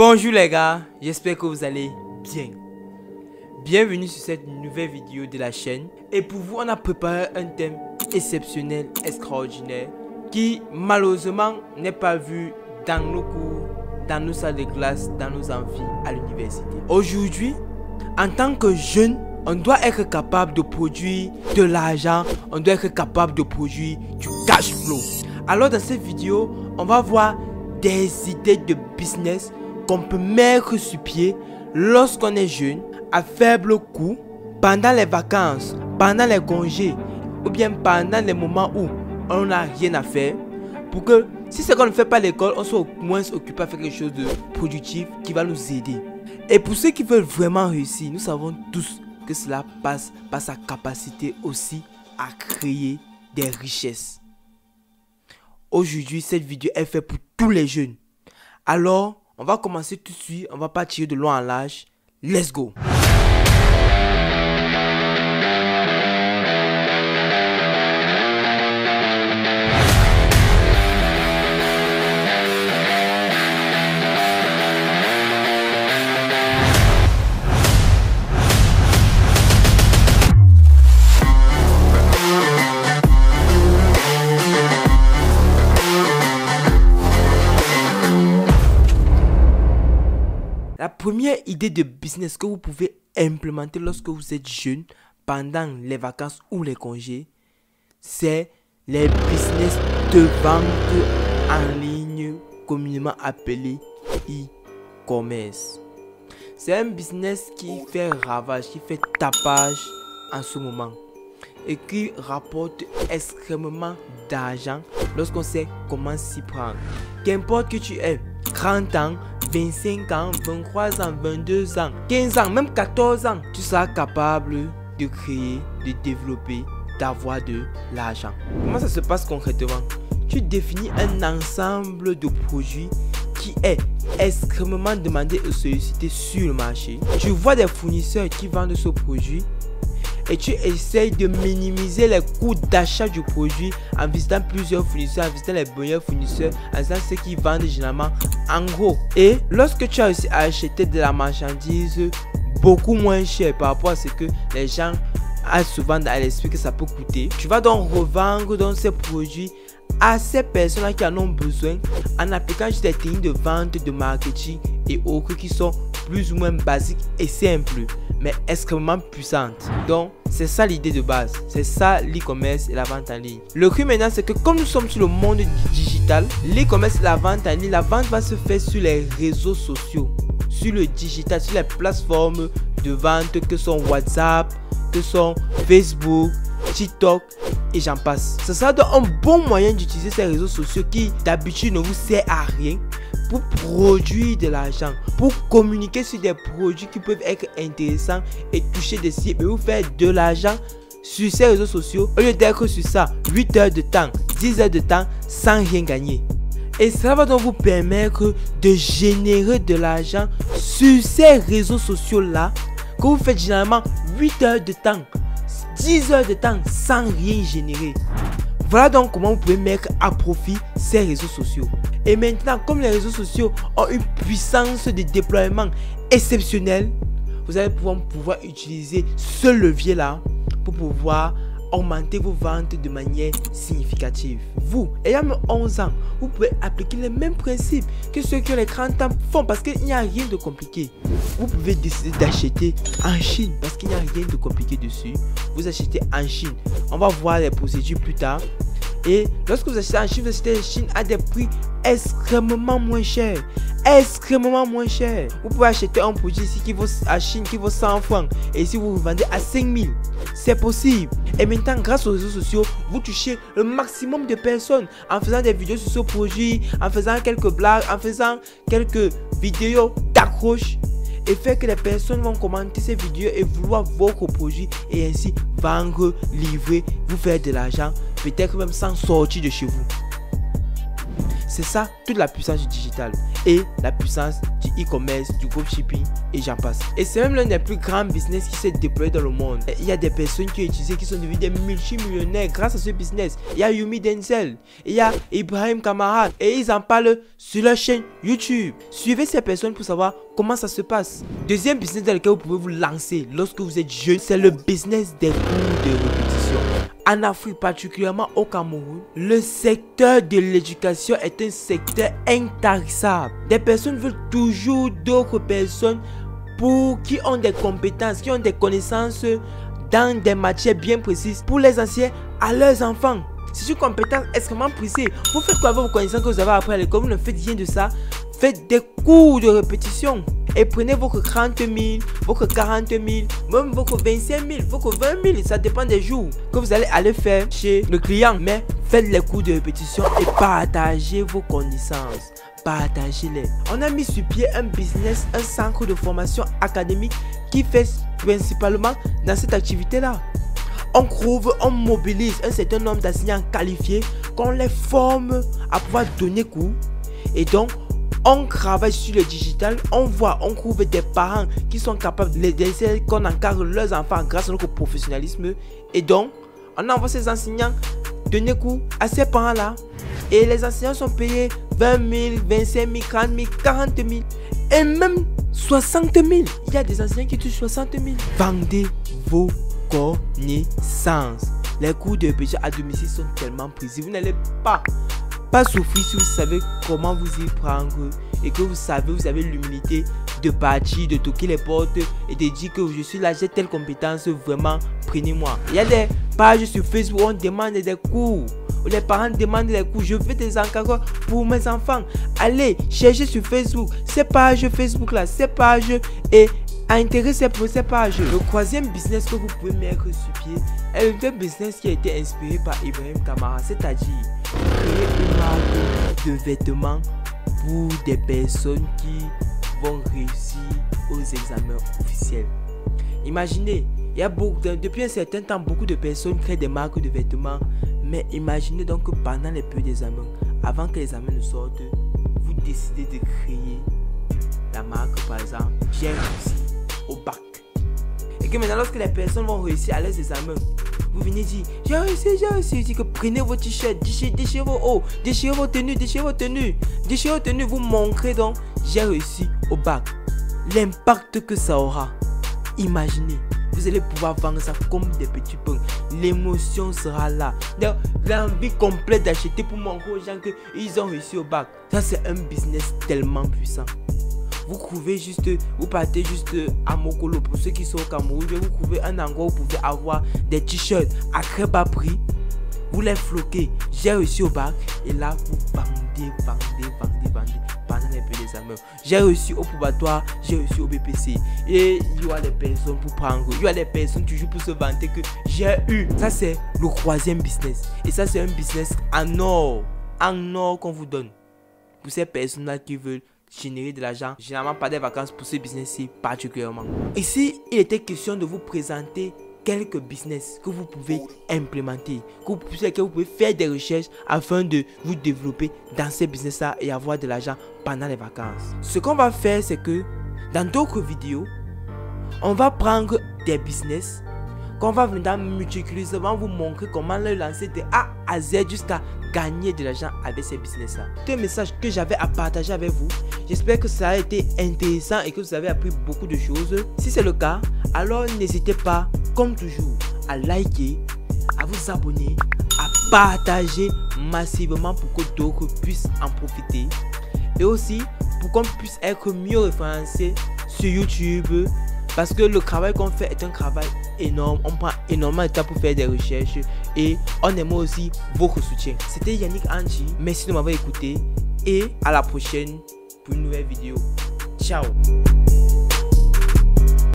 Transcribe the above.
Bonjour les gars, j'espère que vous allez bien. Bienvenue sur cette nouvelle vidéo de la chaîne. Et pour vous, on a préparé un thème exceptionnel, extraordinaire, qui malheureusement n'est pas vu dans nos cours, dans nos salles de classe, dans nos amphis à l'université. Aujourd'hui, en tant que jeune, on doit être capable de produire de l'argent, on doit être capable de produire du cash flow. Alors dans cette vidéo, on va voir des idées de business qu'on peut mettre sur pied lorsqu'on est jeune, à faible coût, pendant les vacances, pendant les congés, ou bien pendant les moments où on n'a rien à faire, pour que si c'est qu'on ne fait pas l'école, on soit au moins occupé à faire quelque chose de productif qui va nous aider. Et pour ceux qui veulent vraiment réussir, nous savons tous que cela passe par sa capacité aussi à créer des richesses. Aujourd'hui, cette vidéo est faite pour tous les jeunes. Alors, on va commencer tout de suite, on va pas tirer de long en large. Let's go! La première idée de business que vous pouvez implémenter lorsque vous êtes jeune, pendant les vacances ou les congés, c'est les business de vente en ligne, communément appelé e-commerce. C'est un business qui fait ravage, qui fait tapage en ce moment et qui rapporte extrêmement d'argent lorsqu'on sait comment s'y prendre. Qu'importe que tu aies 30 ans, 25 ans, 23 ans, 22 ans, 15 ans, même 14 ans, tu seras capable de créer, de développer, d'avoir de l'argent. Comment ça se passe concrètement? Tu définis un ensemble de produits qui est extrêmement demandé et sollicité sur le marché. Tu vois des fournisseurs qui vendent ce produit et tu essayes de minimiser les coûts d'achat du produit en visitant plusieurs fournisseurs, en visitant les meilleurs fournisseurs, en visitant ceux qui vendent généralement en gros. Et lorsque tu as réussi à acheter de la marchandise beaucoup moins cher par rapport à ce que les gens ont souvent à l'esprit que ça peut coûter, tu vas donc revendre donc ces produits à ces personnes qui en ont besoin en appliquant juste des techniques de vente, de marketing et autres qui sont plus ou moins basiques et simples, mais extrêmement puissantes. Donc c'est ça l'idée de base, c'est ça l'e-commerce et la vente en ligne. Le truc maintenant, c'est que comme nous sommes sur le monde digital, l'e-commerce et la vente en ligne, la vente va se faire sur les réseaux sociaux, sur le digital, sur les plateformes de vente que sont WhatsApp, que sont Facebook, TikTok et j'en passe. Ce sera donc un bon moyen d'utiliser ces réseaux sociaux qui d'habitude ne vous sert à rien pour produire de l'argent, pour communiquer sur des produits qui peuvent être intéressants et toucher des cibles et vous faire de l'argent sur ces réseaux sociaux au lieu d'être sur ça 8 heures de temps, 10 heures de temps sans rien gagner. Et ça va donc vous permettre de générer de l'argent sur ces réseaux sociaux là que vous faites généralement 8 heures de temps, 10 heures de temps sans rien générer. Voilà donc comment vous pouvez mettre à profit ces réseaux sociaux. Et maintenant, comme les réseaux sociaux ont une puissance de déploiement exceptionnelle, vous allez pouvoir utiliser ce levier là pour pouvoir augmenter vos ventes de manière significative. Vous, ayant 11 ans, vous pouvez appliquer les mêmes principes que ceux qui ont les 30 ans font parce qu'il n'y a rien de compliqué. Vous pouvez décider d'acheter en Chine parce qu'il n'y a rien de compliqué dessus. Vous achetez en Chine. On va voir les procédures plus tard. Et lorsque vous achetez en Chine, vous achetez en Chine à des prix extrêmement moins chers. Extrêmement moins cher. Vous pouvez acheter un produit ici qui vaut à Chine qui vaut 100 francs et ici vous vendez à 5000. C'est possible. Et maintenant, grâce aux réseaux sociaux, vous touchez le maximum de personnes en faisant des vidéos sur ce produit, en faisant quelques blagues, en faisant quelques vidéos d'accroche et faire que les personnes vont commenter ces vidéos et vouloir votre produit et ainsi vendre, livrer, vous faire de l'argent, peut-être même sans sortir de chez vous. C'est ça, toute la puissance du digital et la puissance du e-commerce, du dropshipping et j'en passe. Et c'est même l'un des plus grands business qui s'est déployé dans le monde. Il y a des personnes qui ont utilisé, qui sont devenues des multimillionnaires grâce à ce business. Il y a Yumi Denzel, il y a Ibrahim Kamara et ils en parlent sur leur chaîne YouTube. Suivez ces personnes pour savoir comment ça se passe. Deuxième business dans lequel vous pouvez vous lancer lorsque vous êtes jeune, c'est le business des cours de répétition. En Afrique, particulièrement au Cameroun, le secteur de l'éducation est un secteur intarissable. Des personnes veulent toujours d'autres personnes qui ont des compétences, qui ont des connaissances dans des matières bien précises pour les anciens à leurs enfants. C'est une compétence extrêmement précise. Vous faites quoi avec vos connaissances que vous avez appris à l'école? Vous ne faites rien de ça. Faites des cours de répétition. Et prenez votre 30 000, votre 40 000, même votre 25 000, votre 20 000. Ça dépend des jours que vous allez faire chez le client. Mais faites les cours de répétition et partagez vos connaissances. Partagez-les. On a mis sur pied un business, un centre de formation académique qui fait principalement dans cette activité-là. On mobilise un certain nombre d'enseignants qualifiés, qu'on les forme à pouvoir donner cours. Et donc, on travaille sur le digital, on trouve des parents qui sont capables de qu'on encadre leurs enfants grâce à notre professionnalisme. Et donc, on envoie ces enseignants donner cours à ces parents-là. Et les enseignants sont payés 20 000, 25 000, 30 000, 40 000 et même 60 000. Il y a des enseignants qui touchent 60 000. Vendez vos connaissances. Les cours de répétition à domicile sont tellement précis. Vous n'allez pas souffrir si vous savez comment vous y prendre et que vous avez l'humilité de partir, de toquer les portes et de dire que je suis là, j'ai telle compétence, vraiment prenez-moi. Il y a des pages sur Facebook où on demande des cours. Les parents demandent des cours. Je veux des encadreurs pour mes enfants. Allez chercher sur Facebook ces pages Facebook là, ces pages et intéressez pour ces pages. Le troisième business que vous pouvez mettre sur pied est un business qui a été inspiré par Ibrahim Kamara, c'est-à-dire créer une marque de vêtements pour des personnes qui vont réussir aux examens officiels. Imaginez, depuis un certain temps, beaucoup de personnes créent des marques de vêtements. Mais imaginez donc que pendant les périodes d'examen, avant que les examens ne sortent, vous décidez de créer la marque, par exemple, j'ai réussi au bac. Et que maintenant, lorsque les personnes vont réussir à leurs examens, vous venez dire, j'ai réussi. Dit que prenez vos t-shirts, déchirez vos hauts, déchirez vos tenues, vous montrez donc, j'ai réussi au bac. L'impact que ça aura, imaginez. Vous allez pouvoir vendre ça comme des petits pains. L'émotion sera là. L'envie complète d'acheter pour montrer aux gens qu'ils ont réussi au bac. Ça, c'est un business tellement puissant. Vous partez juste à Mokolo. Pour ceux qui sont au Cameroun, vous trouvez un endroit où vous pouvez avoir des t-shirts à très bas prix. Vous les floquez. J'ai réussi au bac. Et là, vous vendez pendant les peu d'examen. J'ai réussi au probatoire, j'ai réussi au BPC. Et il y a des personnes pour prendre. Il y a des personnes toujours pour se vanter que j'ai eu. Ça, c'est le troisième business. Et ça, c'est un business en or qu'on vous donne. Pour ces personnes-là qui veulent générer de l'argent, généralement pas des vacances pour ce business-ci particulièrement. Ici, il était question de vous présenter quelques business que vous pouvez implémenter, que vous pouvez faire des recherches afin de vous développer dans ces business-là et avoir de l'argent pendant les vacances. Ce qu'on va faire, c'est que dans d'autres vidéos, on va prendre des business qu'on va venir multiculturellement vous montrer comment les lancer de A à Z jusqu'à gagner de l'argent avec ces business-là. C'est un message que j'avais à partager avec vous. J'espère que ça a été intéressant et que vous avez appris beaucoup de choses. Si c'est le cas, alors n'hésitez pas, comme toujours, à liker, à vous abonner, à partager massivement pour que d'autres puissent en profiter. Et aussi, pour qu'on puisse être mieux référencé sur YouTube. Parce que le travail qu'on fait est un travail énorme. On prend énormément de temps pour faire des recherches. Et on aimerait aussi votre soutien. C'était Yannick Anchi. Merci de m'avoir écouté. Et à la prochaine pour une nouvelle vidéo. Ciao.